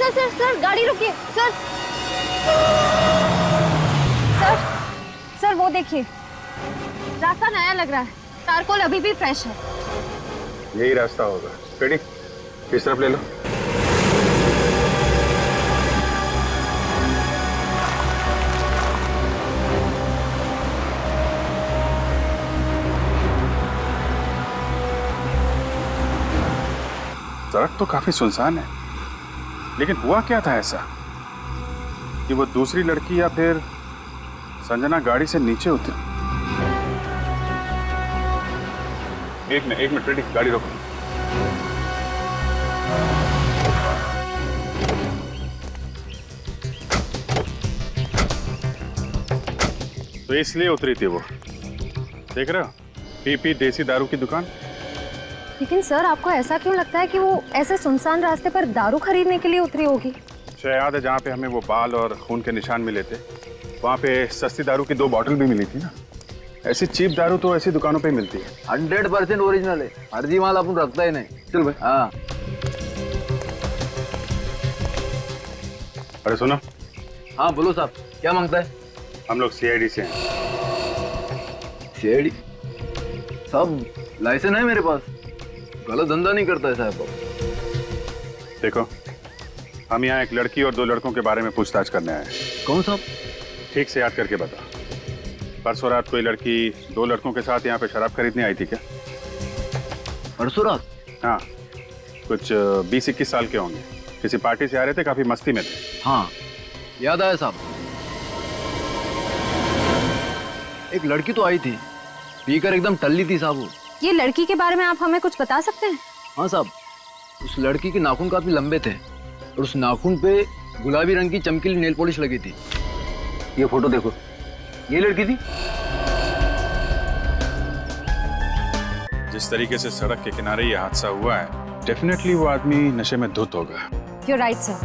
Sir sir sir गाड़ी रुकिए sir. Sir sir वो देखिए, रास्ता नया लग रहा है, तारकोल अभी भी फ्रेश है। यही रास्ता होगा। रेडी, इस तरफ ले लो। सड़क तो काफी सुनसान है, लेकिन हुआ क्या था ऐसा कि वो दूसरी लड़की या फिर संजना गाड़ी से नीचे उतरी? एक मिनट रेडी, गाड़ी रोको। तो इसलिए उतरी थी वो, देख रहे हो, पीपी देसी दारू की दुकान। लेकिन सर आपको ऐसा क्यों लगता है कि वो ऐसे सुनसान रास्ते पर दारू खरीदने के लिए उतरी होगी? याद है जहाँ पे हमें वो बाल और खून के निशान मिले थे, वहाँ पे सस्ती दारू की 2 बॉटल भी मिली थी ना। ऐसी चीप दारू तो ऐसी दुकानों पे ही मिलती है। 100% ओरिजिनल है, फर्जी माल अपन रखता ही नहीं। चल भाई। हाँ अरे सुनो। हाँ बोलो साहब, क्या मांगता है? हम लोग सीआईडी से हैं। सीआईडी? साहब लाइसेंस है मेरे पास, गलत धंधा नहीं करता है साहब। देखो, हम यहाँ एक लड़की और 2 लड़कों के बारे में पूछताछ करने आए हैं। कौन साहब? ठीक से याद करके बता। परसों रात कोई लड़की 2 लड़कों के साथ यहाँ पे शराब खरीदने आई थी क्या? परसों रात? हाँ, कुछ 20-21 साल के होंगे, किसी पार्टी से आ रहे थे, काफी मस्ती में थे। हाँ याद आया साहब, एक लड़की तो आई थी, पीकर एकदम टल्ली थी साहब। ये लड़की के बारे में आप हमें कुछ बता सकते हैं? हाँ साहब, उस लड़की के नाखून काफी लंबे थे और उस नाखून पे गुलाबी रंग की चमकीली नेल पॉलिश लगी थी। ये फोटो देखो, ये लड़की थी। जिस तरीके से सड़क के किनारे ये हादसा हुआ है, डेफिनेटली वो आदमी नशे में धुत होगा। You're right, sir.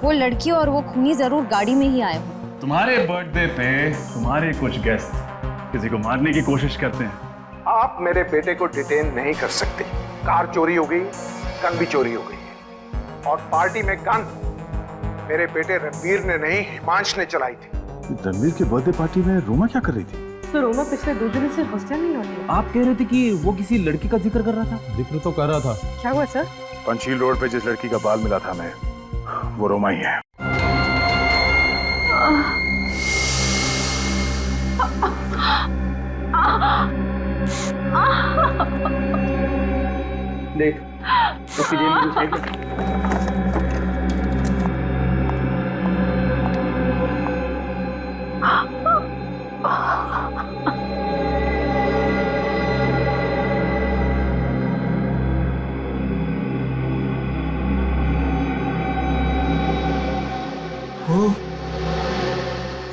वो लड़की और वो खूनी जरूर गाड़ी में ही आए हों। तुम्हारे बर्थडे पे तुम्हारे कुछ गेस्ट किसी को मारने की कोशिश करते हैं। आप मेरे बेटे को डिटेन नहीं कर सकते। कार चोरी हो गई, गन भी चोरी हो गई है, और पार्टी में गन मेरे बेटे रणवीर ने नहीं, हिमांश ने चलाई थी। रणवीर की बर्थडे पार्टी में रोमा क्या कर रही थी? सर रोमा पिछले 2 दिनों से हॉस्टल नहीं लौटी। आप कह रहे थे कि वो किसी लड़की का जिक्र कर रहा था। जिक्र तो कर रहा था। क्या हुआ सर? पंचील रोड पे जिस लड़की का बाल मिला था हमें, वो रोमा ही है। देख उसकी जेब में कुछ है।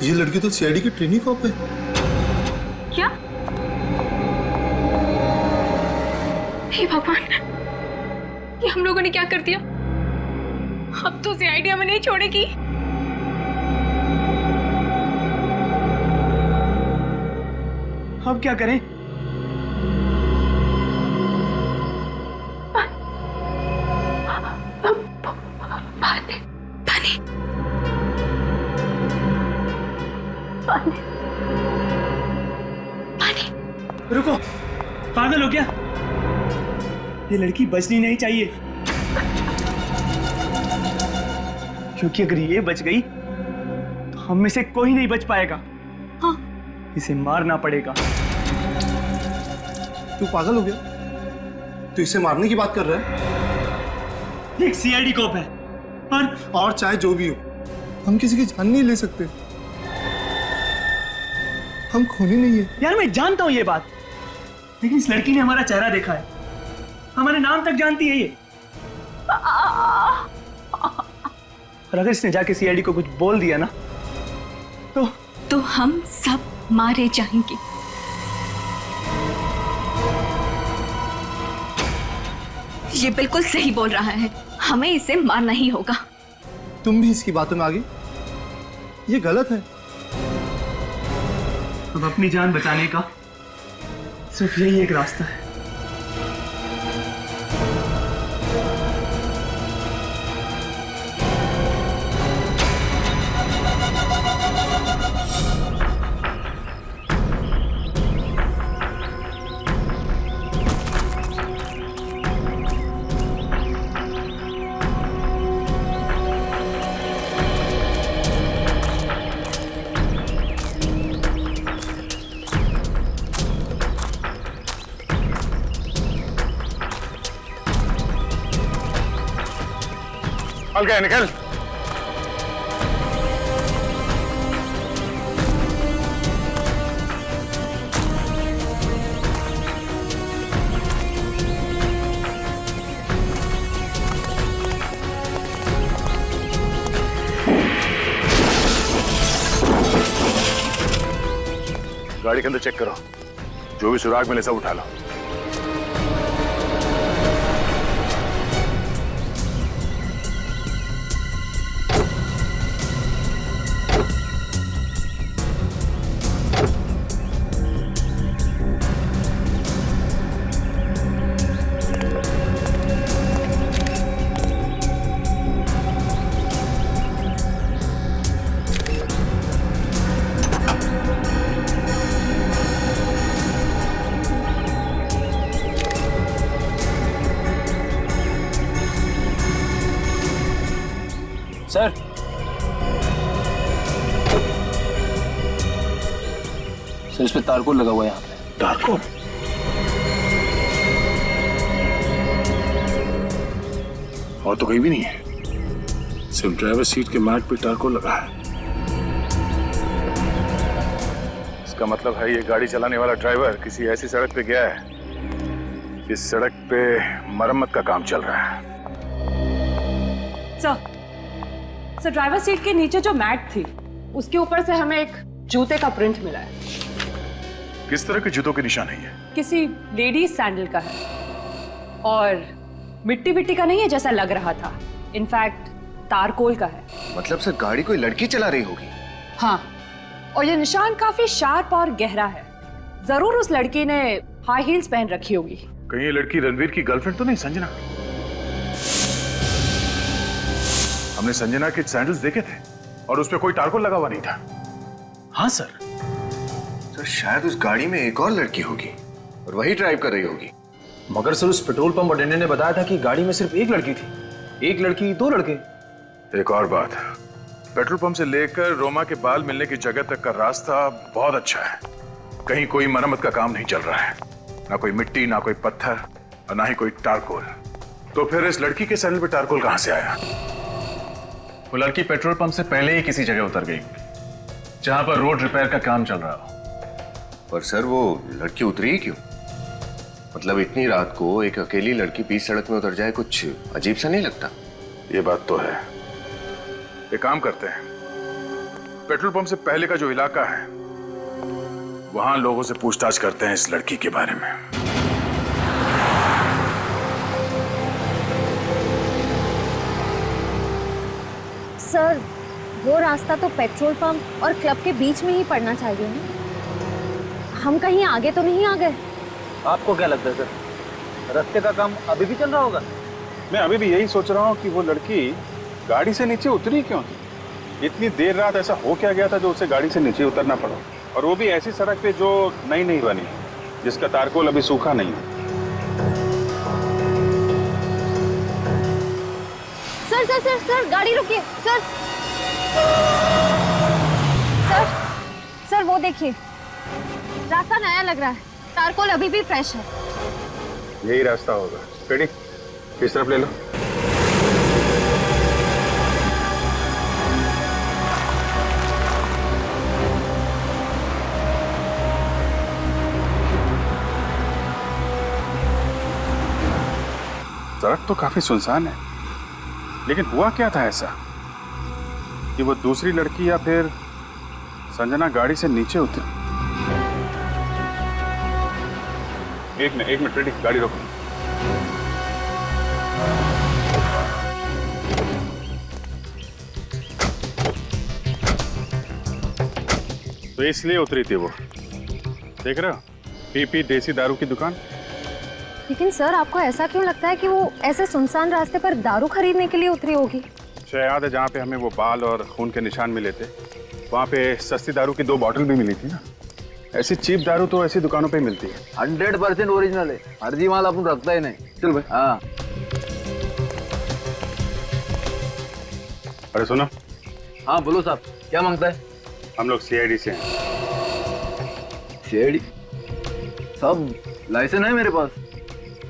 ये लड़की तो सीआईडी की ट्रेनिंग कॉप है। क्या? हे भगवान, ये हम लोगों ने क्या कर दिया? अब तो सीआईडी हमें नहीं छोड़ेगी। अब क्या करें? रुको, पागल हो क्या? ये लड़की बचनी नहीं चाहिए, क्योंकि अगर ये बच गई तो हम में से कोई नहीं बच पाएगा। हाँ। इसे मारना पड़ेगा। तू पागल हो गया? तू इसे मारने की बात कर रहा है? ये एक सीआईडी कॉप है, और चाहे जो भी हो, हम किसी की जान नहीं ले सकते। हम खूनी नहीं है। यार मैं जानता हूं ये बात, लेकिन इस लड़की ने हमारा चेहरा देखा है, हमारे नाम तक जानती है ये। और अगर इसने जाके सीआईडी को कुछ बोल दिया ना, तो हम सब मारे जाएंगे। ये बिल्कुल सही बोल रहा है, हमें इसे मारना ही होगा। तुम भी इसकी बातों में आ गई? ये गलत है। अब अपनी जान बचाने का सिर्फ यही एक रास्ता है। निकल गए, निकल। गाड़ी के अंदर चेक करो, जो भी सुराग मिले सब उठा लो। सर, सर इस पे तारकोल लगा हुआ है यहाँ पे। तारकोल? और तो कहीं भी नहीं है, सिर्फ ड्राइवर सीट के मैट पे तारकोल लगा है। इसका मतलब है ये गाड़ी चलाने वाला ड्राइवर किसी ऐसी सड़क पे गया है जिस सड़क पे मरम्मत का काम चल रहा है। सर ड्राइवर सीट के नीचे जो मैट थी उसके ऊपर से हमें एक जूते का प्रिंट मिला है। किस तरह के जूतों के निशान है ये? किसी लेडीज सैंडल का है और मिट्टी विट्टी का नहीं है जैसा लग रहा था, इनफैक्ट तारकोल का है। मतलब सर गाड़ी कोई लड़की चला रही होगी? हाँ, और ये निशान काफी शार्प और गहरा है। जरूर उस लड़की ने हाई हील्स पहन रखी होगी। कहीं ये लड़की रणवीर की गर्लफ्रेंड तो नहीं संजना? हमने संजना के सैंडल्स देखे थे और उस पे कोई तारकोल लगा हुआ नहीं था। हाँ सर। सर शायद उस गाड़ी में एक और लड़की होगी और वही ड्राइव कर रही होगी। मगर सर उस पेट्रोल पंप अटेंडेंट ने बताया था कि गाड़ी में सिर्फ एक लड़की थी। एक लड़की, दो लड़के। एक और बात, पेट्रोल पंप से लेकर रोमा के बाल मिलने की जगह तक का रास्ता बहुत अच्छा है। कहीं कोई मरम्मत का काम नहीं चल रहा है, ना कोई मिट्टी, ना कोई पत्थर और ना ही कोई तारकोल। तो फिर इस लड़की के सैंडल पे तारकोल कहां से आया? वो लड़की पेट्रोल पंप से पहले ही किसी जगह उतर गई जहां पर रोड रिपेयर का काम चल रहा हो। पर सर वो लड़की उतरी ही क्यों? मतलब इतनी रात को एक अकेली लड़की बीच सड़क में उतर जाए, कुछ अजीब सा नहीं लगता? ये बात तो है। एक काम करते हैं, पेट्रोल पंप से पहले का जो इलाका है वहां लोगों से पूछताछ करते हैं इस लड़की के बारे में। सर वो रास्ता तो पेट्रोल पंप और क्लब के बीच में ही पड़ना चाहिए ना? हम कहीं आगे तो नहीं आ गए? आपको क्या लगता है सर, रास्ते का काम अभी भी चल रहा होगा? मैं अभी भी यही सोच रहा हूँ कि वो लड़की गाड़ी से नीचे उतरी क्यों थी? इतनी देर रात ऐसा हो क्या गया था जो उसे गाड़ी से नीचे उतरना पड़ा, और वो भी ऐसी सड़क पे जो नई नहीं बनी, जिसका तारकोल अभी सूखा नहीं है। सर सर सर सर गाड़ी रुकिए सर। सर सर वो देखिए, रास्ता नया लग रहा है, तारकोल अभी भी फ्रेश है। यही रास्ता होगा। पेडी इस तरफ ले लो। सड़क तो काफी सुनसान है, लेकिन हुआ क्या था ऐसा कि वो दूसरी लड़की या फिर संजना गाड़ी से नीचे उतरी? एक मिनट रेडी, गाड़ी रोको। तो इसलिए उतरी थी वो, देख रहे हो, पीपी देसी दारू की दुकान। लेकिन सर आपको ऐसा क्यों लगता है कि वो ऐसे सुनसान रास्ते पर दारू खरीदने के लिए उतरी होगी? याद है जहाँ पे हमें वो बाल और खून के निशान मिले थे, वहाँ पे सस्ती दारू की 2 बॉटल भी मिली थी ना। ऐसी चीप दारू तो ऐसी दुकानों पे ही मिलती है। 100% ओरिजिनल है, फर्जी माल अपन रखता ही नहीं। चल भाई। हाँ अरे सुनो। हाँ बोलो साहब, क्या मांगता है? हम लोग CID से हैं। CID? सब लाइसेंस है मेरे पास,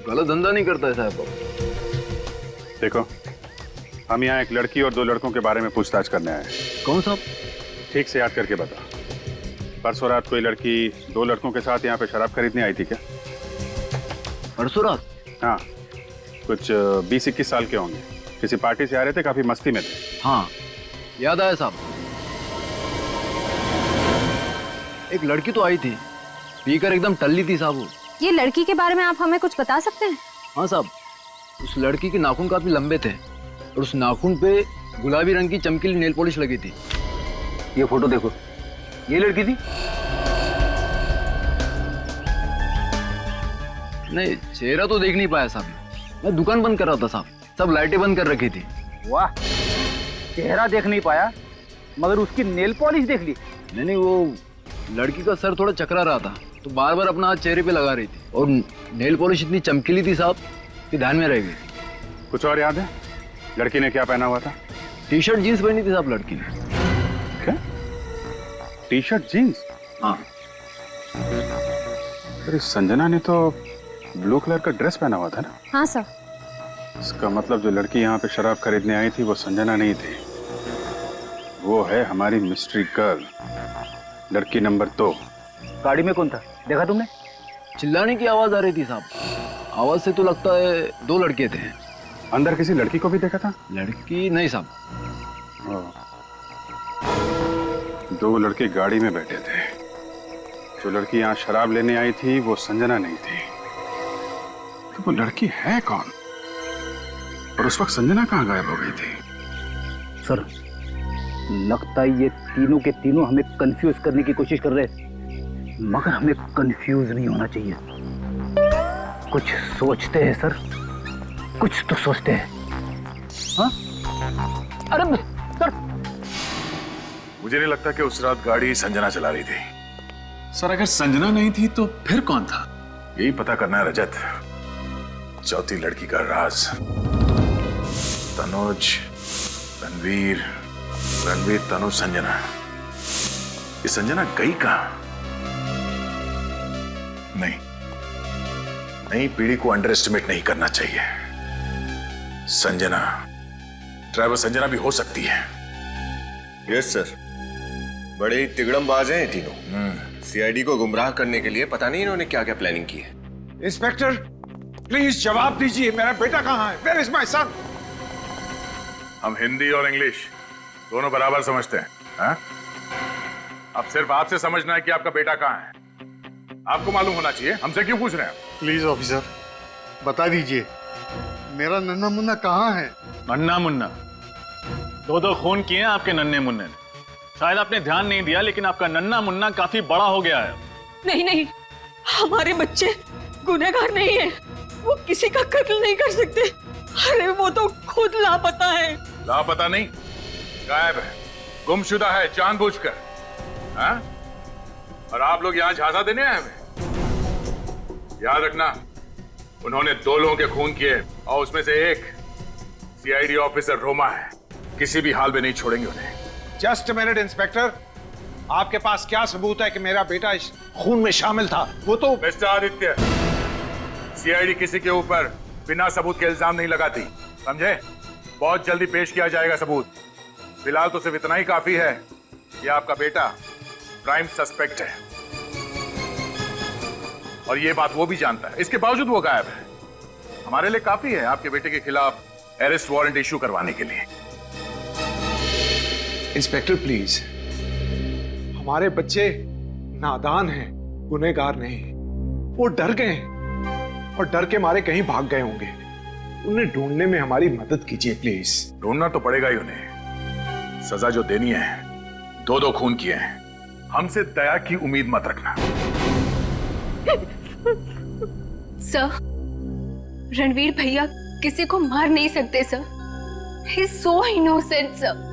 गलत धंधा नहीं करता है साहब। देखो, हम यहाँ एक लड़की और 2 लड़कों के बारे में पूछताछ करने आए हैं। कौन साहब? ठीक से याद करके बता। परसों रात कोई लड़की 2 लड़कों के साथ यहाँ पे शराब खरीदने आई थी क्या? परसों रात? हाँ, कुछ 20-21 साल के होंगे। किसी पार्टी से आ रहे थे, काफी मस्ती में थे। हाँ, याद आया साहब। एक लड़की तो आई थी, पीकर एकदम टल्ली थी साहब वो। ये लड़की के बारे में आप हमें कुछ बता सकते हैं? हाँ साहब, उस लड़की के नाखून काफी लंबे थे और उस नाखून पे गुलाबी रंग की चमकीली नेल पॉलिश लगी थी। ये फोटो देखो, ये लड़की थी। नहीं, चेहरा तो देख नहीं पाया साहब, मैं दुकान बंद कर रहा था साहब, सब लाइटें बंद कर रखी थी। वाह, चेहरा देख नहीं पाया मगर उसकी नेल पॉलिश देख ली। नहीं, वो लड़की का सर थोड़ा चकरा रहा था तो बार बार अपना हाथ चेहरे पे लगा रही थी और नेल पॉलिश इतनी चमकीली थी साहब कि ध्यान में रह गई। कुछ और याद है? लड़की ने क्या पहना हुआ था? टी शर्ट जीन्स पहनी थी साहब लड़की ने। क्या? T shirt jeans? हाँ। अरे संजना ने तो ब्लू कलर का ड्रेस पहना हुआ था ना? हाँ सर। इसका मतलब जो लड़की यहाँ पे शराब खरीदने आई थी वो संजना नहीं थी, वो है हमारी मिस्ट्री गर्ल, लड़की नंबर 2। गाड़ी में कौन था, देखा तुमने? चिल्लाने की आवाज आ रही थी साहब, आवाज से तो लगता है 2 लड़के थे। अंदर किसी लड़की को भी देखा था? लड़की नहीं साहब। 2 लड़के गाड़ी में बैठे थे। जो लड़की यहाँ शराब लेने आई थी वो संजना नहीं थी, तो वो लड़की है कौन? और उस वक्त संजना कहाँ गायब हो गई थी? सर, लगता है ये तीनों के तीनों हमें कंफ्यूज करने की कोशिश कर रहे हैं, मगर हमें कंफ्यूज नहीं होना चाहिए। कुछ सोचते हैं सर, कुछ तो सोचते हैं। हाँ? अरे सर, मुझे नहीं लगता कि उस रात गाड़ी संजना चला रही थी। सर, अगर संजना नहीं थी तो फिर कौन था? यही पता करना है रजत। चौथी लड़की का राज। तनुज, रणवीर, तनुज, संजना। ये संजना गई कहां? नहीं, पीढ़ी को अंडर एस्टिमेट नहीं करना चाहिए। संजना, ड्राइवर संजना भी हो सकती है। यस सर, बड़े ही तिगड़मबाज हैं ये तीनों। सीआईडी को गुमराह करने के लिए पता नहीं इन्होंने क्या क्या प्लानिंग की है। इंस्पेक्टर, प्लीज जवाब दीजिए, मेरा बेटा कहाँ है? Where is my son? हम हिंदी और इंग्लिश दोनों बराबर समझते हैं, हाँ? अब सिर्फ आपसे समझना है कि आपका बेटा कहाँ है। आपको मालूम होना चाहिए, हमसे क्यों पूछ रहे हैं? प्लीज ऑफिसर, बता दीजिए मेरा नन्ना मुन्ना कहाँ है? नन्ना मुन्ना? 2 खून किए हैं आपके नन्हे मुन्ने ने। शायद आपने ध्यान नहीं दिया, लेकिन आपका नन्ना मुन्ना काफी बड़ा हो गया है। नहीं, हमारे बच्चे गुनहगार नहीं है, वो किसी का कत्ल नहीं कर सकते। अरे वो तो खुद लापता है। लापता नहीं, गायब है, गुमशुदा है जानबूझकर, हाँ? और आप लोग यहाँ झांसा देने आए हैं? याद रखना, उन्होंने 2 लोगों के खून किए और उसमें से एक सीआईडी ऑफिसर रोमा है। किसी भी हाल में नहीं छोड़ेंगे उन्हें। जस्ट मिनट इंस्पेक्टर, आपके पास क्या सबूत है कि मेरा बेटा इस खून में शामिल था? वो तो मिस्टर आदित्य, सीआईडी किसी के ऊपर बिना सबूत के इल्जाम नहीं लगाती, समझे? बहुत जल्दी पेश किया जाएगा सबूत। फिलहाल तो सिर्फ इतना ही काफी है कि आपका बेटा प्राइम सस्पेक्ट है, और ये बात वो भी जानता है। इसके बावजूद वो गायब है। हमारे लिए काफी है आपके बेटे के खिलाफ अरेस्ट वारंट इशू करवाने के लिए। इंस्पेक्टर प्लीज, हमारे बच्चे नादान हैं, गुनहगार नहीं। वो डर गए हैं और डर के मारे कहीं भाग गए होंगे। उन्हें ढूंढने में हमारी मदद कीजिए प्लीज। ढूंढना तो पड़ेगा ही उन्हें। सजा जो देनी है, 2 खून किए हैं। हमसे दया की उम्मीद मत रखना। सर, रणवीर भैया किसी को मार नहीं सकते sir. He is so innocent sir,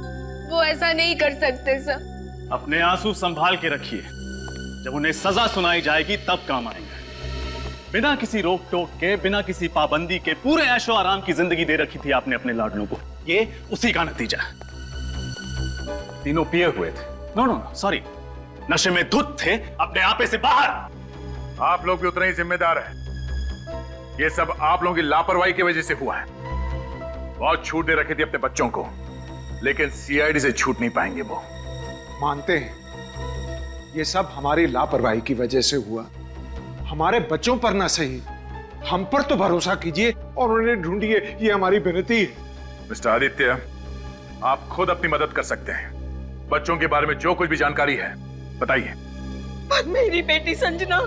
वो ऐसा नहीं कर सकते सर। अपने आंसू संभाल के रखिए, जब उन्हें सजा सुनाई जाएगी तब काम आएंगे। बिना किसी रोक टोक के, बिना किसी पाबंदी के पूरे ऐशो आराम की जिंदगी दे रखी थी आपने अपने लाडलों को। ये उसी का नतीजा है। तीनों पिए हुए थे, नो सॉरी, नशे में धुत थे, अपने आपे से बाहर। आप लोग भी उतने ही जिम्मेदार हैं। ये सब आप लोगों की लापरवाही की वजह से हुआ है। बहुत छूट दे रखी थी अपने बच्चों को, लेकिन सीआईडी से छूट नहीं पाएंगे वो। मानते हैं ये सब हमारी लापरवाही की वजह से हुआ। हमारे बच्चों पर ना सही, हम पर तो भरोसा कीजिए और उन्हें ढूंढिए, ये हमारी विनती है। मिस्टर आदित्य, आप खुद अपनी मदद कर सकते हैं। बच्चों के बारे में जो कुछ भी जानकारी है बताइए। पर मेरी बेटी संजना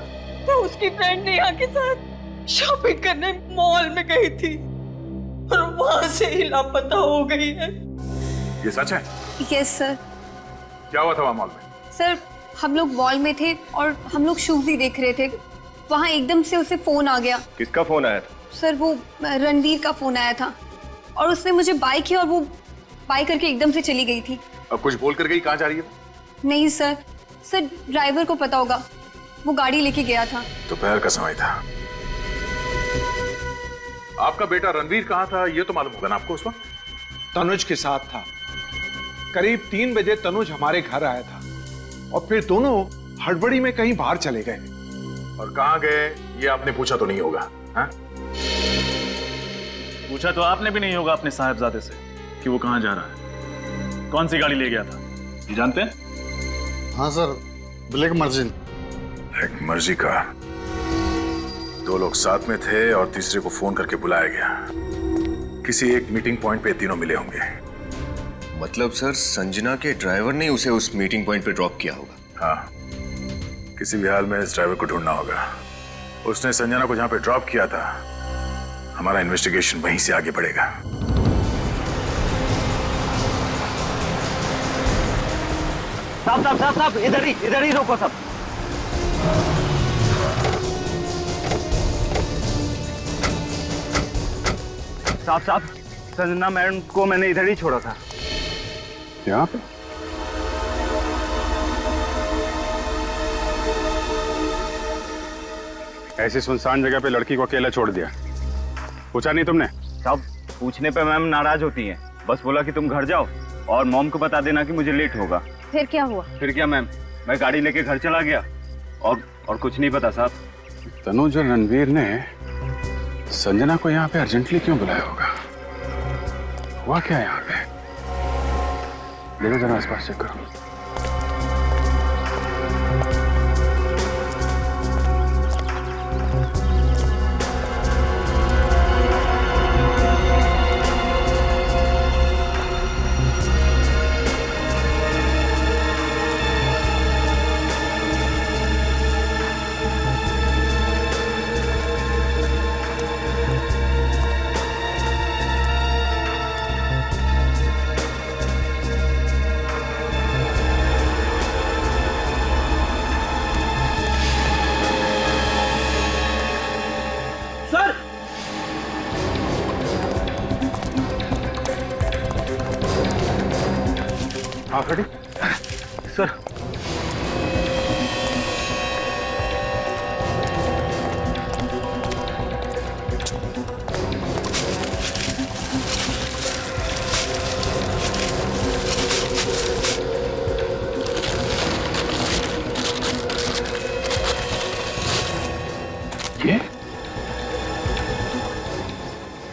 तो उसकी फ्रेंड नेहा के साथ शॉपिंग करने मॉल में गई थी और वहां से ही लापता हो गई है। ये सच है? Yes sir. क्या हुआ था वहां मॉल में? सर हम लोग मॉल में थे और हम लोग शूज ही देख रहे थे, वहां एकदम से उसे फोन आ गया। किसका फोन आया था? सर वो रणवीर का फोन आया था और उसने मुझे बाय किया और वो बाय करके एकदम से चली गई थी। अब कुछ बोल कर गई? कहाँ जा रही है? नहीं सर, सर ड्राइवर को पता होगा, वो गाड़ी लेके गया था। दोपहर का समय था। आपका बेटा रणवीर कहाँ था ये तो मालूम होगा ना आपको उस वक्त? तनुज के साथ था। करीब 3 बजे तनुज हमारे घर आया था और फिर दोनों हड़बड़ी में कहीं बाहर चले गए। और कहाँ गए ये आपने पूछा तो नहीं होगा? हाँ? पूछा तो आपने भी नहीं होगा अपने साहबजादे से कि वो कहाँ जा रहा है, कौन सी गाड़ी ले गया था, ये जानते हैं? हाँ सर, ब्लैक मर्जिन। एक मर्जी का 2 लोग साथ में थे और तीसरे को फोन करके बुलाया गया। किसी एक मीटिंग पॉइंट पे तीनों मिले होंगे। मतलब सर संजना के ड्राइवर ने उसे उस मीटिंग पॉइंट पे ड्रॉप किया होगा? हाँ, किसी भी हाल में इस ड्राइवर को ढूंढना होगा। उसने संजना को जहां पे ड्रॉप किया था, हमारा इन्वेस्टिगेशन वहीं से आगे बढ़ेगा। साहब इधर ही रोको सब। साहब संजना मैडम को मैंने इधर ही छोड़ा था। यहाँ पे? ऐसी सुनसान जगह पे लड़की को अकेला छोड़ दिया, पूछा नहीं तुमने? साहब पूछने पे मैम नाराज होती हैं, बस बोला कि तुम घर जाओ और मॉम को बता देना कि मुझे लेट होगा। फिर क्या हुआ? फिर क्या मैम, मैं गाड़ी लेके घर चला गया और कुछ नहीं पता साहब। तनुज और रणवीर ने संजना को यहाँ पे अर्जेंटली क्यों बुलाया होगा? हुआ क्या यहाँ पे? देखो जरा आसपास चेक करो। हाँ खड़ी सर।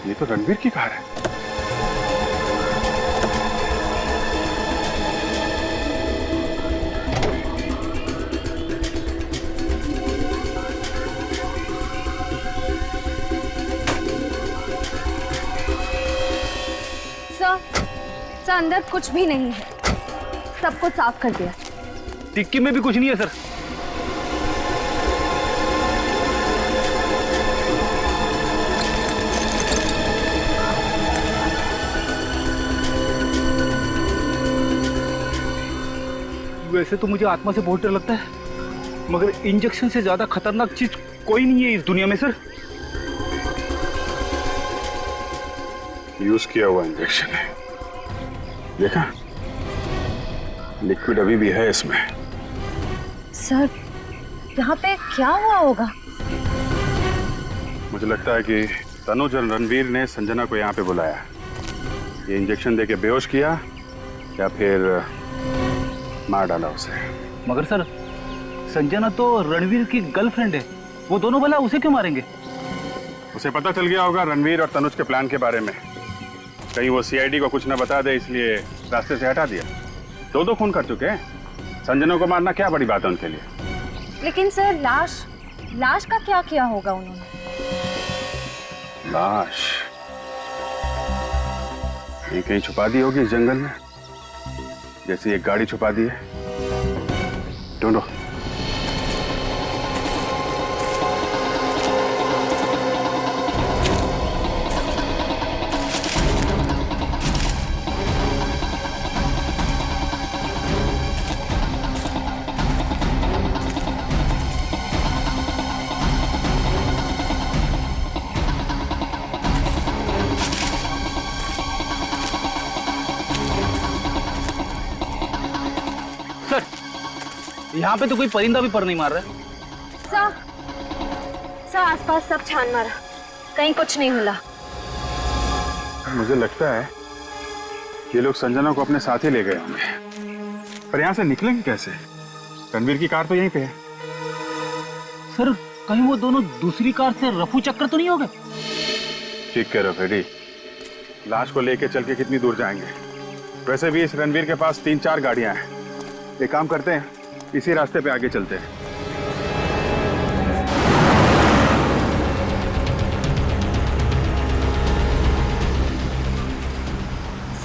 ये तो रणवीर की कार है। सर अंदर कुछ भी नहीं है, सब कुछ साफ कर दिया। टिक्की में भी कुछ नहीं है सर। वैसे तो मुझे आत्मा से बहुत डर लगता है, मगर इंजेक्शन से ज्यादा खतरनाक चीज कोई नहीं है इस दुनिया में सर। यूज किया हुआ इंजेक्शन है, देखा? लिक्विड अभी भी है इसमें। सर यहाँ पे क्या हुआ होगा? मुझे लगता है कि तनुज और रणवीर ने संजना को यहाँ पे बुलाया, ये इंजेक्शन देके बेहोश किया या फिर मार डाला उसे। मगर सर संजना तो रणवीर की गर्लफ्रेंड है, वो दोनों भला उसे क्यों मारेंगे? उसे पता चल गया होगा रणवीर और तनुज के प्लान के बारे में, कहीं वो सीआईडी को कुछ न बता दे, इसलिए रास्ते से हटा दिया। दो खून कर चुके हैं। संजना को मारना क्या बड़ी बात है उनके लिए। लेकिन सर लाश का क्या किया होगा उन्होंने? लाश ये कहीं छुपा दी होगी इस जंगल में, जैसे एक गाड़ी छुपा दी है। ढूंढो। यहाँ पे तो कोई परिंदा भी पर नहीं मार रहा। सर आसपास सब छान मारा, कहीं कुछ नहीं मिला। मुझे लगता है ये लोग संजना को अपने साथ ही ले गए होंगे, पर यहाँ से निकलेंगे कैसे? रणवीर की कार तो यहीं पे है। सर कहीं वो दोनों दूसरी कार से रफू चक्कर तो नहीं हो गए? ठीक कह रहे हो फेडी, लाश को लेके चल के कितनी दूर जाएंगे? वैसे भी इस रणवीर के पास 3-4 गाड़ियां हैं। एक काम करते हैं, इसी रास्ते पे आगे चलते हैं।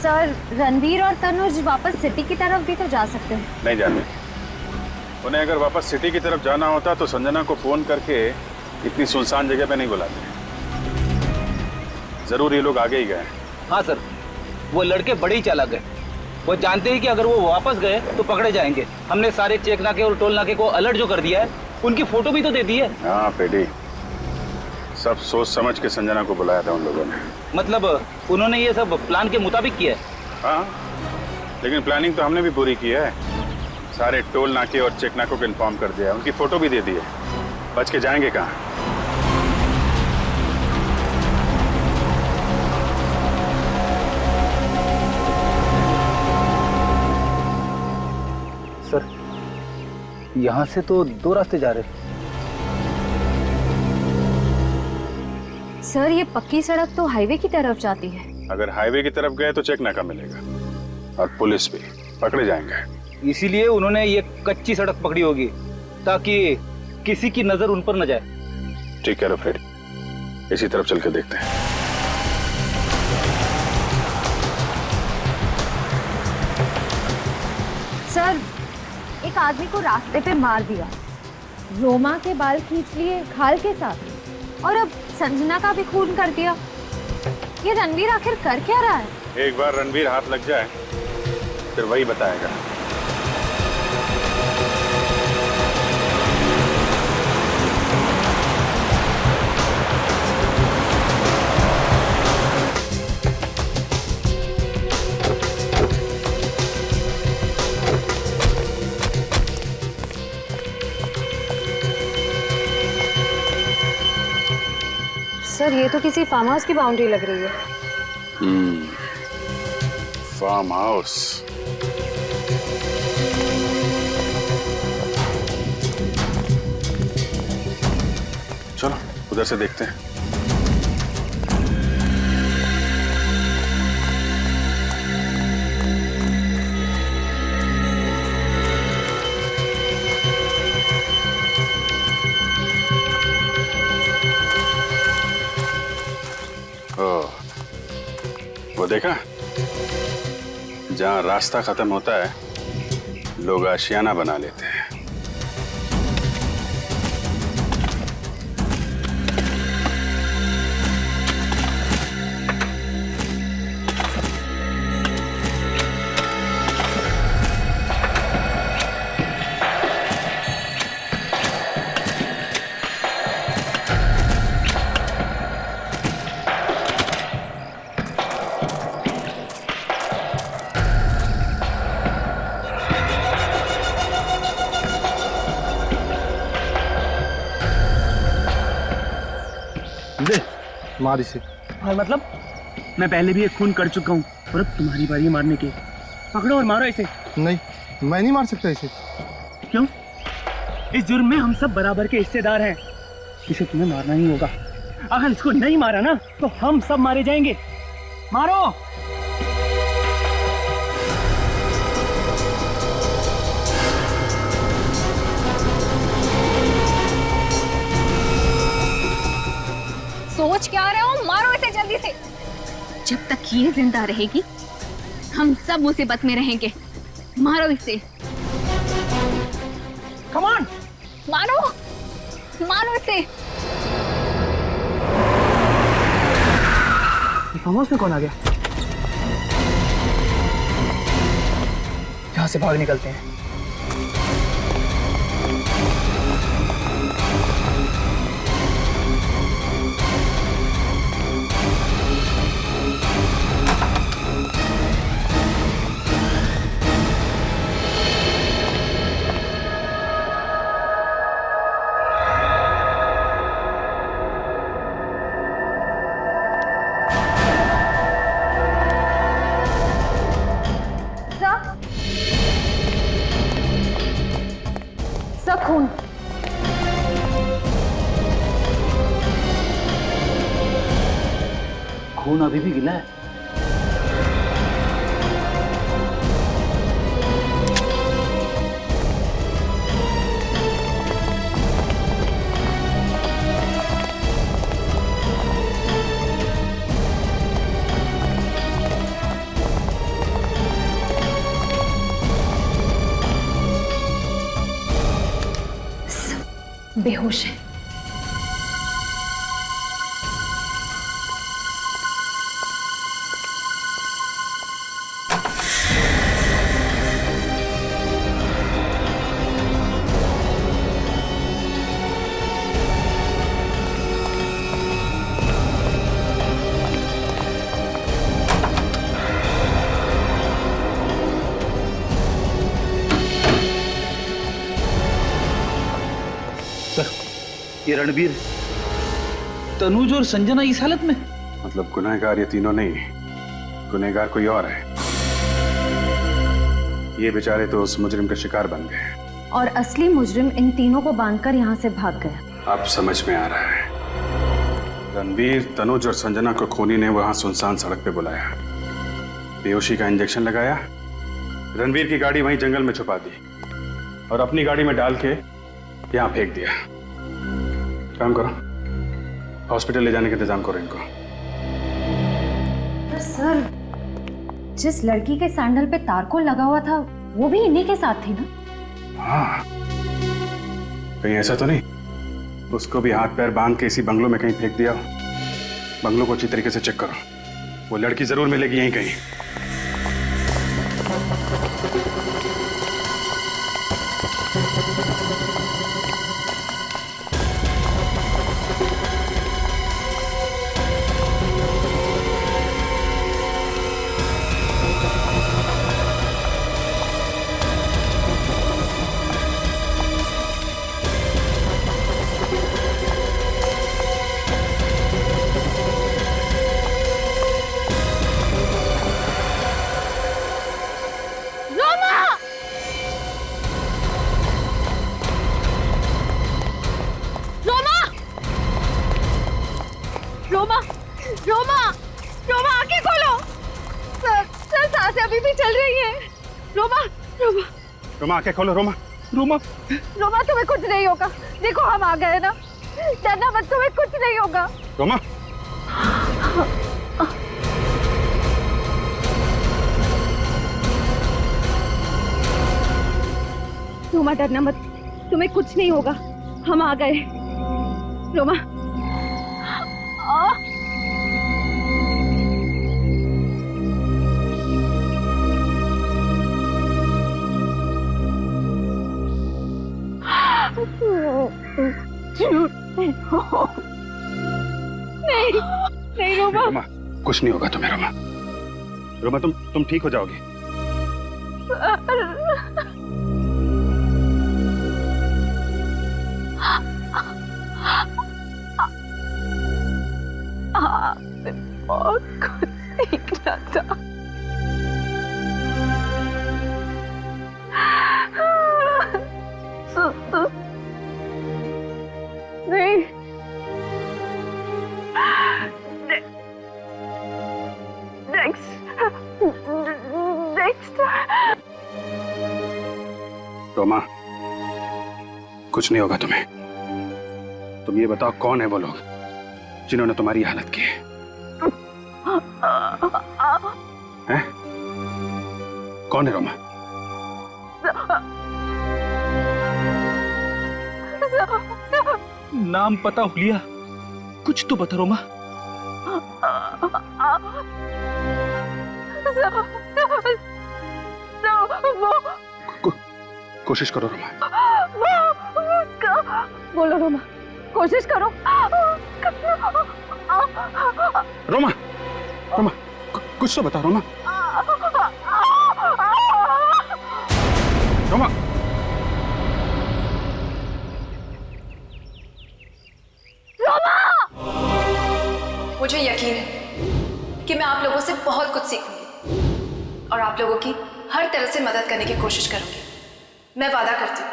सर रणवीर और तनुज वापस सिटी की तरफ भी तो जा सकते हैं। नहीं जाने, उन्हें अगर वापस सिटी की तरफ जाना होता तो संजना को फोन करके इतनी सुनसान जगह पे नहीं बुलाते। जरूर ये लोग आगे ही गए। हाँ सर, वो लड़के बड़े ही चालाक गए। वो जानते हैं कि अगर वो वापस गए तो पकड़े जाएंगे। हमने सारे चेक नाके और टोल नाके को अलर्ट जो कर दिया है, उनकी फोटो भी तो दे दी है। हाँ पेडी, सब सोच समझ के संजना को बुलाया था उन लोगों ने। मतलब उन्होंने ये सब प्लान के मुताबिक किया है? हाँ, लेकिन प्लानिंग तो हमने भी पूरी की है। सारे टोल नाके और चेक नाकों को इन्फॉर्म कर दिया, उनकी फोटो भी दे दी है। बच के जाएंगे कहाँ? सर यहाँ से तो 2 रास्ते जा रहे हैं। सर ये पक्की सड़क तो हाईवे की तरफ जाती है। अगर हाईवे की तरफ गए तो चेक नाका मिलेगा और पुलिस भी, पकड़े जाएंगे। इसीलिए उन्होंने ये कच्ची सड़क पकड़ी होगी ताकि किसी की नजर उन पर न जाए। ठीक है फिर इसी तरफ चल के देखते हैं। सर एक आदमी को रास्ते पे मार दिया, रोमा के बाल खींच लिए खाल के साथ, और अब संजना का भी खून कर दिया। ये रणवीर आखिर कर क्या रहा है? एक बार रणवीर हाथ लग जाए फिर वही बताएगा। सर ये तो किसी फार्म हाउस की बाउंड्री लग रही है। Farm house. चलो उधर से देखते हैं। वो देखा, जहां रास्ता खत्म होता है लोग आशियाना बना लेते हैं। मार इसे। और मतलब मैं पहले भी एक खून कर चुका हूँ और अब तुम्हारी बारी मारने की। पकड़ो और मारो इसे। नहीं, मैं नहीं मार सकता इसे। क्यों? इस जुर्म में हम सब बराबर के हिस्सेदार हैं। इसे तुम्हें मारना ही होगा। अगर इसको नहीं मारा ना तो हम सब मारे जाएंगे। मारो। सोच क्या रहे हो? मारो इसे जल्दी से। जब तक ये जिंदा रहेगी हम सब मुसीबत में रहेंगे। मारो इसे। कम ऑन, मारो मारो इसे। फार्म हाउस में कौन आ गया? यहाँ से भाग निकलते हैं। खून। खून अभी भी गिला है। बेहोश है। ये रणवीर, तनुज और संजना इस हालत में? मतलब गुनहगार ये तीनों नहीं, गुनहगार कोई और है। ये बेचारे तो उस मुजरिम का शिकार बन गए और असली मुजरिम इन तीनों को बांधकर यहाँ से भाग गया। अब समझ में आ रहा है। रणवीर, तनुज और संजना को खूनी ने वहां सुनसान सड़क पे बुलाया, बेहोशी का इंजेक्शन लगाया, रणवीर की गाड़ी वहीं जंगल में छुपा दी और अपनी गाड़ी में डाल के यहाँ फेंक दिया। काम करो, हॉस्पिटल ले जाने का इंतजाम करो इनको। पर सर, जिस लड़की के सैंडल पे तारकोल लगा हुआ था वो भी इन्हीं के साथ थी ना? हाँ, कहीं ऐसा तो नहीं उसको भी हाथ पैर बांध के इसी बंगलों में कहीं फेंक दिया? बंगलों को अच्छी तरीके से चेक करो, वो लड़की जरूर मिलेगी यहीं कहीं। रोमा आंखें खोलो। रोमा, रोमा, रोमा, तुम्हें कुछ नहीं होगा। देखो हम आ गए ना, डरना मत, तुम्हें कुछ नहीं होगा। रोमा, रोमा डरना मत, तुम्हें कुछ नहीं होगा, हम आ गए। रोमा, नहीं नहीं रोमा, रोमा कुछ नहीं होगा तुम्हें। रोमा, रोमा तुम ठीक हो जाओगी। बहुत कुछ सीखना था। नहीं, रोमा कुछ नहीं होगा तुम्हें। तुम ये बताओ कौन है वो लोग जिन्होंने तुम्हारी हालत की है? हैं? कौन है रोमा? नाम पता हुलिया, कुछ तो बता रोमा। कोशिश करो रोमा। बोलो रोमा, कोशिश करो। रोमा, रोमा, कुछ तो बता रोमा। रोमा, मुझे यकीन है कि मैं आप लोगों से बहुत कुछ सीखूंगी और आप लोगों की हर तरह से मदद करने की कोशिश करूंगी। मैं वादा करती हूँ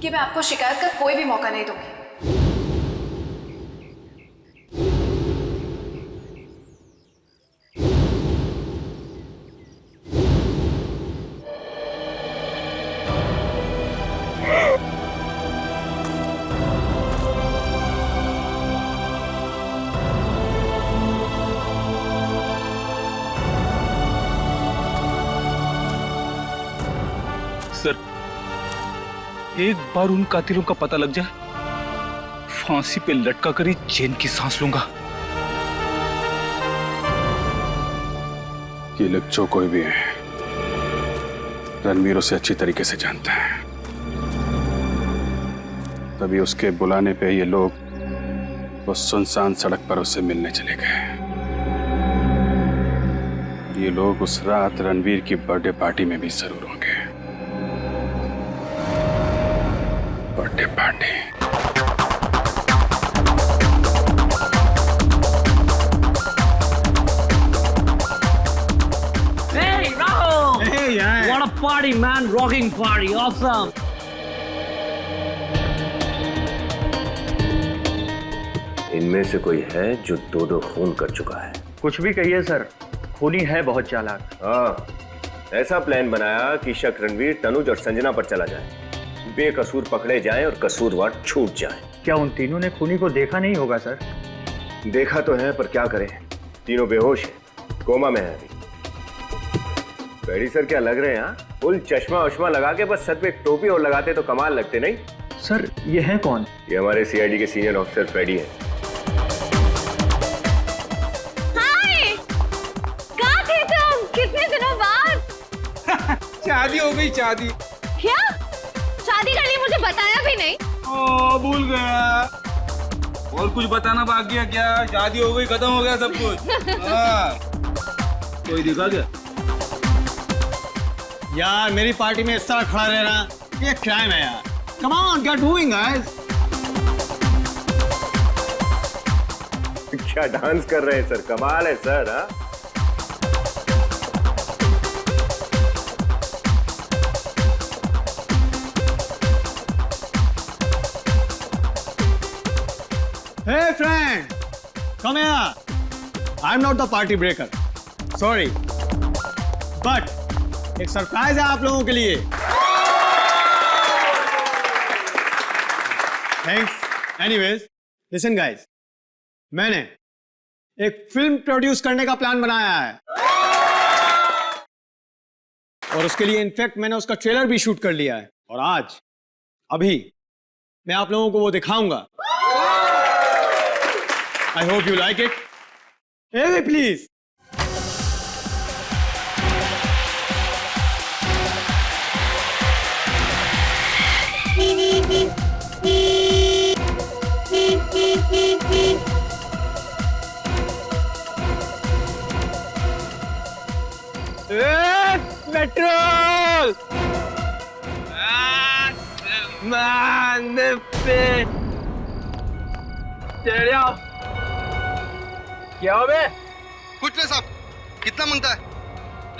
कि मैं आपको शिकायत का कोई भी मौका नहीं दूंगी। सर, एक बार उन कातिलों का पता लग जाए, फांसी पे लटका कर ही चैन की सांस लूंगा। ये लोग जो कोई भी है, रणवीर उसे अच्छी तरीके से जानता है। तभी उसके बुलाने पे ये लोग वो सुनसान सड़क पर उससे मिलने चले गए। ये लोग उस रात रणवीर की बर्थडे पार्टी में भी जरूर होंगे। Birthday party. Hey, Rahul! Hey, yeah. What a party, man! Rocking party, awesome! इनमें से कोई है जो दो खून कर चुका है? कुछ भी कहिए सर, खूनी है बहुत चालाक। हाँ, ऐसा प्लान बनाया कि शक रणवीर, तनुज और संजना पर चला जाए, बेकसूर पकड़े जाएं और कसूरवार छूट जाएं। क्या उन तीनों ने खूनी को देखा नहीं होगा सर? देखा तो है, पर क्या करें, तीनों बेहोश हैं, कोमा में है अभी। बेड़ी सर क्या लग रहे हैं? हाँ, फुल चश्मा वश्मा लगा के बस सर पे एक टोपी और लगाते तो कमाल लगते नहीं? सर ये है कौन? ये हमारे सीआईडी के सीनियर ऑफिसर फ्रेडी है। कितने दिनों बाद शादी हो गई। शादी क्या? शादी के लिए मुझे बताया भी नहीं। ओ, भूल गया। और कुछ बताना बाकी है क्या? शादी हो गई, खत्म हो गया सब कुछ। हाँ। कोई दिखा क्या? यार मेरी पार्टी में इस तरह खड़ा रहना ये क्राइम है यार। Come on, get moving guys. क्या डांस कर रहे हैं सर, कमाल है सर। हाँ, Hey friend, come here. I'm not the party breaker. Sorry, but एक सरप्राइज है आप लोगों के लिए। Thanks. Anyways, listen guys, मैंने एक फिल्म प्रोड्यूस करने का प्लान बनाया है और उसके लिए इनफैक्ट मैंने उसका ट्रेलर भी शूट कर लिया है और आज अभी मैं आप लोगों को वो दिखाऊंगा। I hope you like it. Hey, please. Petrol क्या हो बे? कुछ नहीं साहब, कितना मांगता है?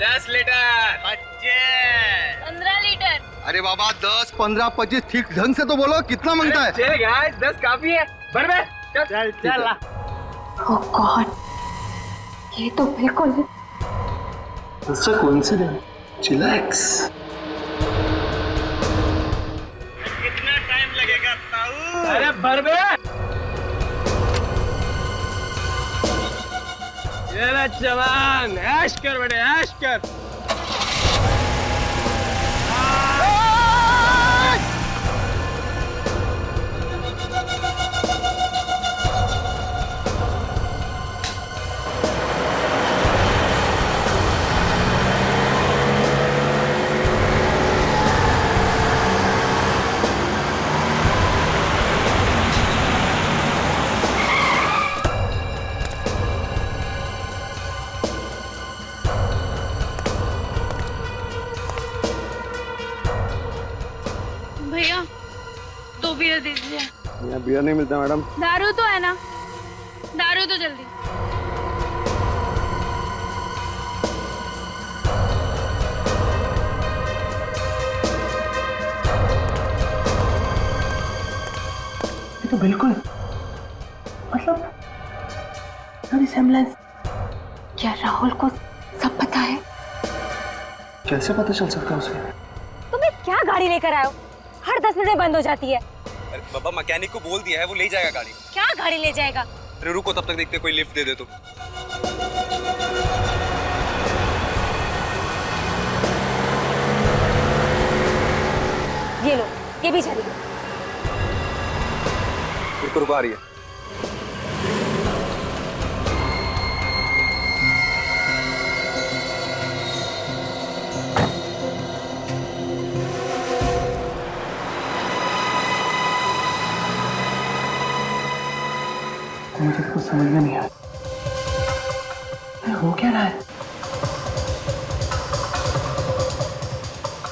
10 लीटर। 15 लीटर। अरे बाबा 10, 15, 25 ठीक ढंग से तो बोलो, कितना मांगता है? चल गाइस, 10 काफी है। भर बे। चल चल ला। Oh God, ये तो बिल्कुल It's a coincidence. Relax. कितना टाइम लगेगा ताऊ? अरे भर बे। चला जवान, ऐश कर बेटे, ऐश कर। भैया 2 बियर दीजिए। यहाँ बियर नहीं मिलता मैडम। दारू तो है ना, दारू तो जल्दी। ये तो बिल्कुल मतलब रिसेम्बलेंस। क्या राहुल को सब पता है? कैसे पता चल सकता है उसे? तुम्हें क्या गाड़ी लेकर आए हो? हर 10 मिनट में बंद हो जाती है। अरे बाबा मैकेनिक को बोल दिया है, वो ले जाएगा गाड़ी। क्या गाड़ी ले जाएगा? अरे रुको, तब तक देखते कोई लिफ्ट दे दे तो। ये लो, ये भी चली। रुको रुको, आ रही है। मुझे कुछ समझ में नहीं आया, हो क्या रहा है?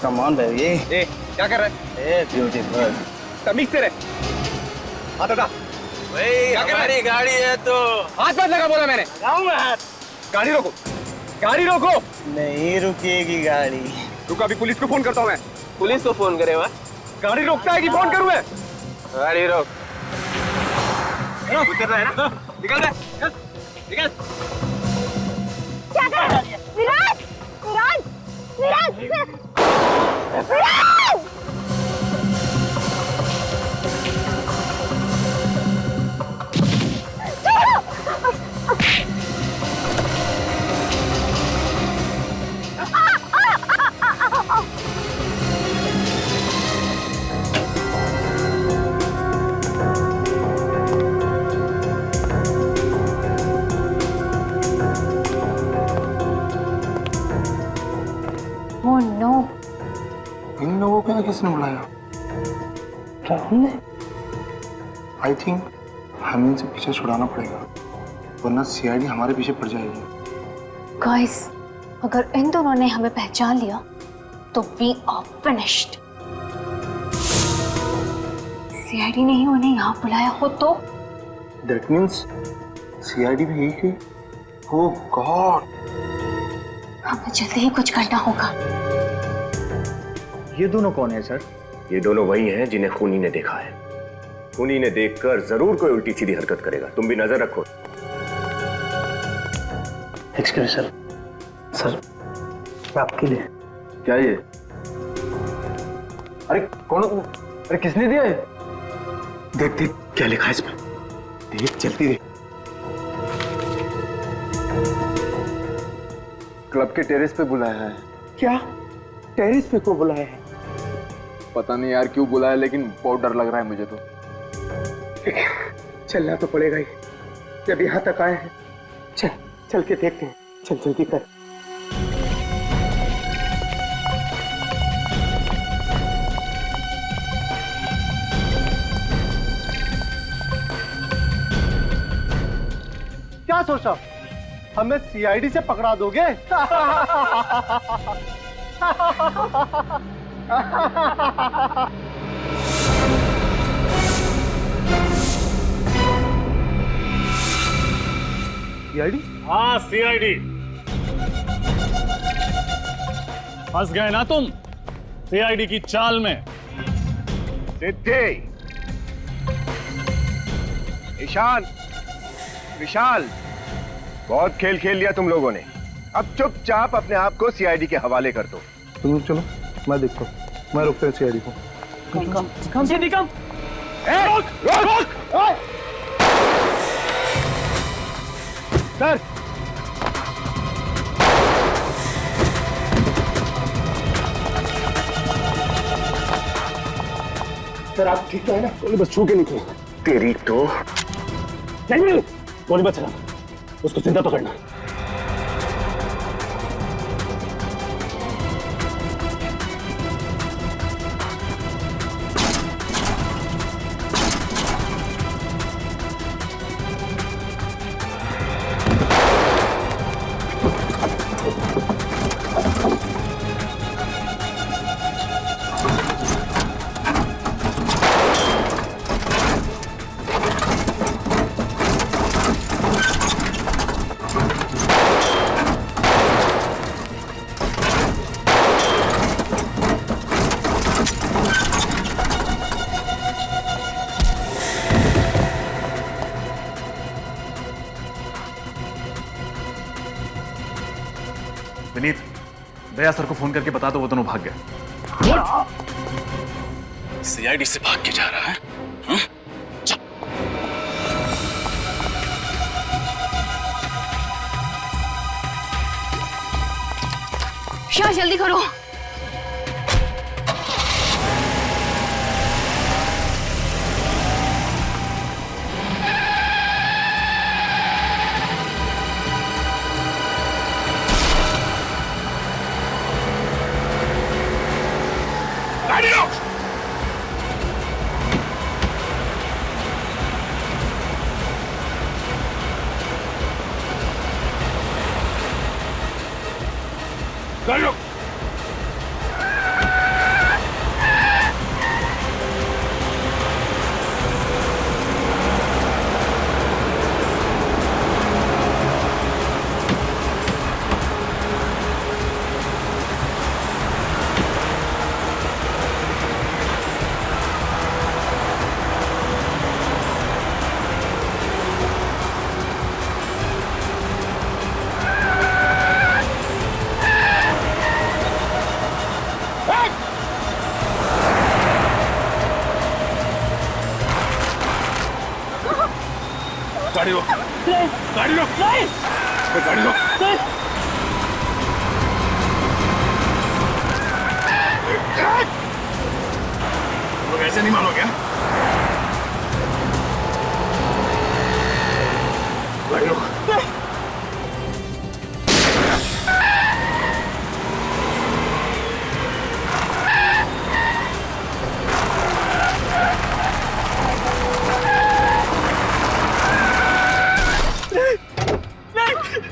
Come on baby. ए क्या कर रहा है? ए ब्यूटीफुल, तमीज से रह। हाथ हटा। क्या कर रहा है? गाड़ी है तो हाथ मत लगा, बोला मैंने। लगाऊंगा हाथ। गाड़ी रोको, गाड़ी रोको। नहीं रुकेगी गाड़ी। रुको, अभी पुलिस को फोन करता हूँ मैं। पुलिस को फोन करे वह? गाड़ी रोकता है कि फोन करूँ मैं? गाड़ी रोक। उतर रहा है ना? निकल रहा है, निकल। क्या कर रहा है? विराज! विराज! विराज! विराज! Oh no! इन लोगों को किसने बुलाया? राहुल ने? आई थिंक हमें इनसे पीछे छुड़ाना पड़ेगा, वरना सीआईडी हमारे पीछे पड़ जाएगी। गाइस, अगर इन दोनों ने हमें पहचान लिया तो वी आर फिनिश्ड। सीआईडी ने ही उन्हें यहाँ बुलाया हो तो? दैट मीन्स सीआईडी भी यही थी। ओह गॉड! हमें जल्दी ही कुछ करना होगा। ये दोनों कौन है सर? ये दोनों वही हैं जिन्हें खूनी ने देखा है। खूनी ने देखकर जरूर कोई उल्टी सीधी हरकत करेगा, तुम भी नजर रखो। एक्सक्यूज सर, सर आपके लिए। क्या ये? अरे कौन? अरे किसने दिया है? देख देख क्या लिखा है इसमें, देख जल्दी देख। क्लब के टेरेस पे बुलाया है। क्या? टेरेस पे को बुलाया है? पता नहीं यार क्यों बुलाया, लेकिन बहुत डर लग रहा है मुझे तो। चलना तो पड़ेगा ही, जब यहाँ तक आए हैं। चल चल के देखते हैं, चल जल्दी कर। क्या सोचा, हमें सीआईडी से पकड़ा दोगे? सीआईडी? हाँ सीआईडी। फंस गए ना तुम सीआईडी की चाल में। सिद्धि, ईशान, विशाल, बहुत खेल खेल लिया तुम लोगों ने। अब चुपचाप अपने आप को सीआईडी के हवाले कर दो। तुम लोग चलो, मैं देखता हूँ, मैं रुकता हूँ सीआईडी को। कम से निकम। रोक, रोक, रोक। सर, सर आप ठीक तो है ना? गोली बस छू के नहीं थी। तेरी तो नहीं, गोली बच रहा, उसको जिंदा पकड़ना। विनीत, दया सर को फोन करके बता दो वो दोनों भाग गए। सीआईडी से भाग के जा रहा है। शाह जल्दी करो। गाड़ी लो। गाड़ी लो। गाड़ी लो। गाड़ी लो। गाड़ी लो। लोग ऐसे नहीं मानो क्या? गाड़ी लो।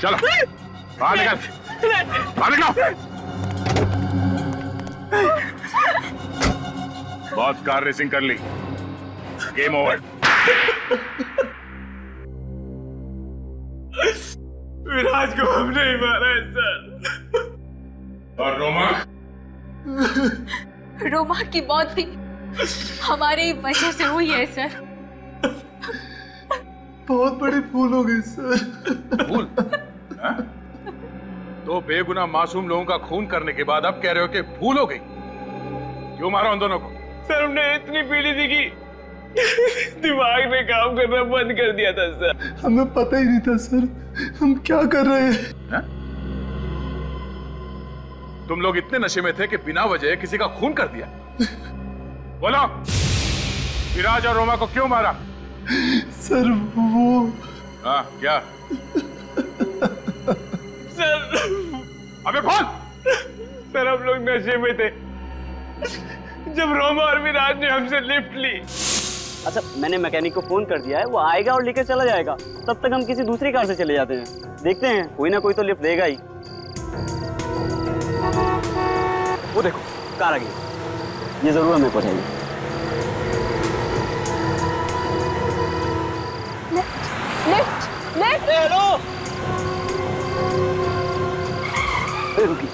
चलो बाहर निकल, बाहर निकलो। बहुत कार रेसिंग कर ली, गेम ओवर। विराज को हमने ही मारा है सर। और रोमा? रोमा की मौत भी हमारी वजह से हुई है सर। बहुत बड़े फूल हो गए सर। फूल? दो बेगुनाह मासूम लोगों का खून करने के बाद अब कह रहे हो कि भूल हो गई? क्यों मारा उन दोनों को? सर हमने इतनी पीड़ी थी कि दिमाग ने काम करना बंद कर दिया था सर। हमें पता ही नहीं था सर हम क्या कर रहे हैं। तुम लोग इतने नशे में थे कि बिना वजह किसी का खून कर दिया। बोलो, विराज और रोमा को क्यों मारा? सर वो हाँ क्या? सर अबे बोल। सर हम लोग नशे में थे जब रोमा और विराज ने हमसे लिफ्ट ली। अच्छा मैंने मैकेनिक को फोन कर दिया है, वो आएगा और लेकर चला जाएगा। तब तक हम किसी दूसरी कार से चले जाते हैं। देखते हैं कोई ना कोई तो लिफ्ट देगा ही। वो देखो कार आ गई, ये जरूर हमें पहुंचाएगी। Lift lift. हेलो रुकी।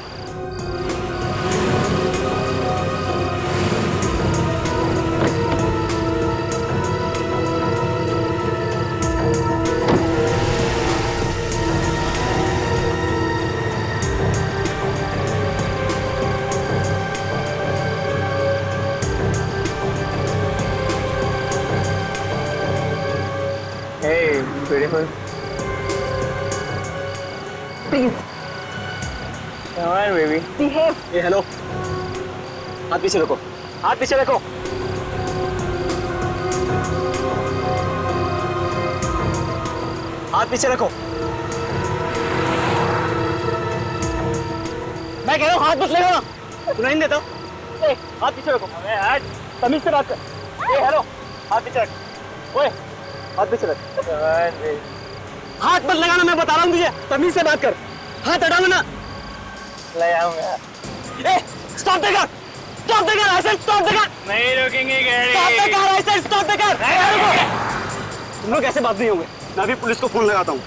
Hey, beautiful. Please Come on, baby. Behave. ये हेलो, हाथ पीछे रखो, हाथ पीछे रखो। हाथ पीछे रखो। मैं कह रहा हूँ हाथ मत लगाना, सुनाई नहीं देता। ए, हाथ पीछे रखो। अबे यार तमीज से बात कर। ए हेलो, हाथ पीछे रख। ओए हाथ पीछे रख। हाथ मत लगाना, मैं बता रहा हूँ तुझे, तमीज से बात कर। हाथ हटा लेना। ले आऊंगा। ए stop the car, stop the car, I said stop the car. नहीं रुकेंगे गाड़ी। Stop the car, I said stop the car. तुम लोग ऐसे बात नहीं होंगे, मैं अभी पुलिस को फोन लगाता हूँ।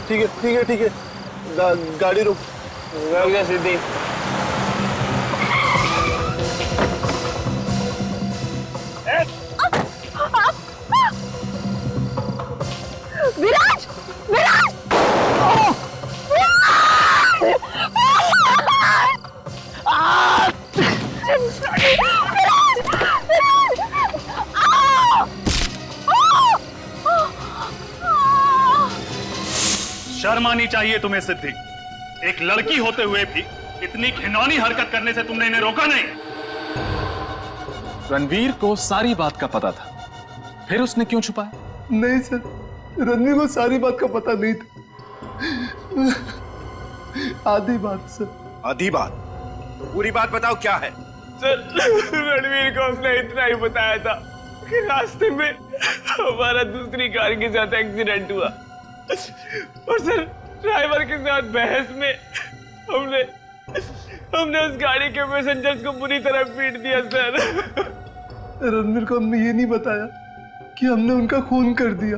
ठीक है ठीक है ठीक है, गाड़ी रुक गया सिद्धि। विराज, विराज, शर्म आनी चाहिए तुम्हें सिद्धि। एक लड़की होते हुए भी इतनी घिनौनी हरकत करने से तुमने इन्हें रोका नहीं। रणवीर को सारी बात का पता था, फिर उसने क्यों छुपाया? नहीं सर, रणवीर को सारी बात का पता नहीं था, आधी बात सर। आधी बात? तो पूरी बात बताओ क्या है? सर रणवीर को उसने इतना ही बताया था कि रास्ते में हमारा दूसरी कार के साथ एक्सीडेंट हुआ और सर ड्राइवर के साथ बहस में हमने उस गाड़ी के पैसेंजर्स को बुरी तरह पीट दिया सर। रणवीर को हमने ये नहीं बताया कि हमने उनका खून कर दिया।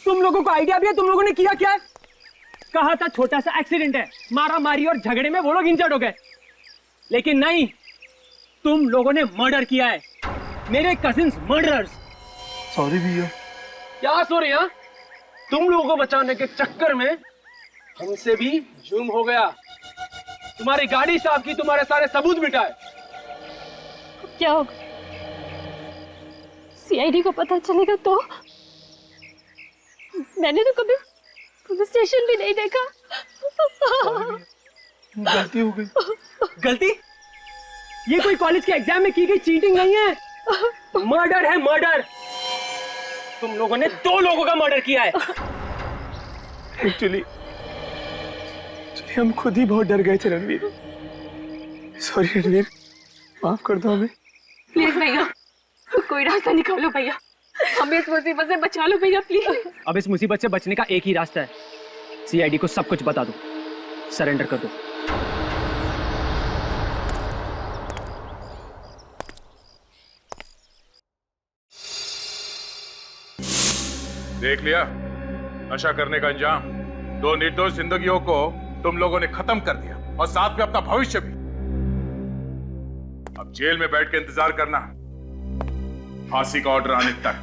तुम लोगों को आइडिया भी है तुम लोगों ने किया क्या है? कहा था छोटा सा एक्सीडेंट है, मारा मारी और झगड़े में वो लोग इंजर्ड हो गए, लेकिन नहीं, तुम लोगों ने मर्डर किया है, मेरे कजिन्स मर्डरर्स। सॉरी भैया। क्या सॉरी? हाँ, तुम लोगों को बचाने के चक्कर में हमसे भी जुर्म हो गया। तुम्हारी गाड़ी साफ की, तुम्हारे सारे सबूत मिटाए। क्या होगा? सीआईडी को पता चलेगा तो? मैंने तो कभी पुलिस स्टेशन भी नहीं देखा। गलती हो गई। गलती? ये कोई कॉलेज के एग्जाम में की गई चीटिंग नहीं है, मर्डर है मर्डर। तुम लोगों ने 2 लोगों का मर्डर किया है। एक्चुअली हम खुद ही बहुत डर गए थे रणवीर। सॉरी रणवीर, माफ कर दो हमें। प्लीज भैया, कोई रास्ता निकालो भैया, हमें इस मुसीबत से बचा लो भैया प्लीज। अब इस मुसीबत से बचने का एक ही रास्ता है, सीआईडी को सब कुछ बता दो, सरेंडर कर दो। देख लिया नशा करने का अंजाम। 2 निर्दोष जिंदगियों को तुम लोगों ने खत्म कर दिया और साथ में अपना भविष्य भी। अब जेल में बैठ के इंतजार करना फांसी का ऑर्डर आने तक।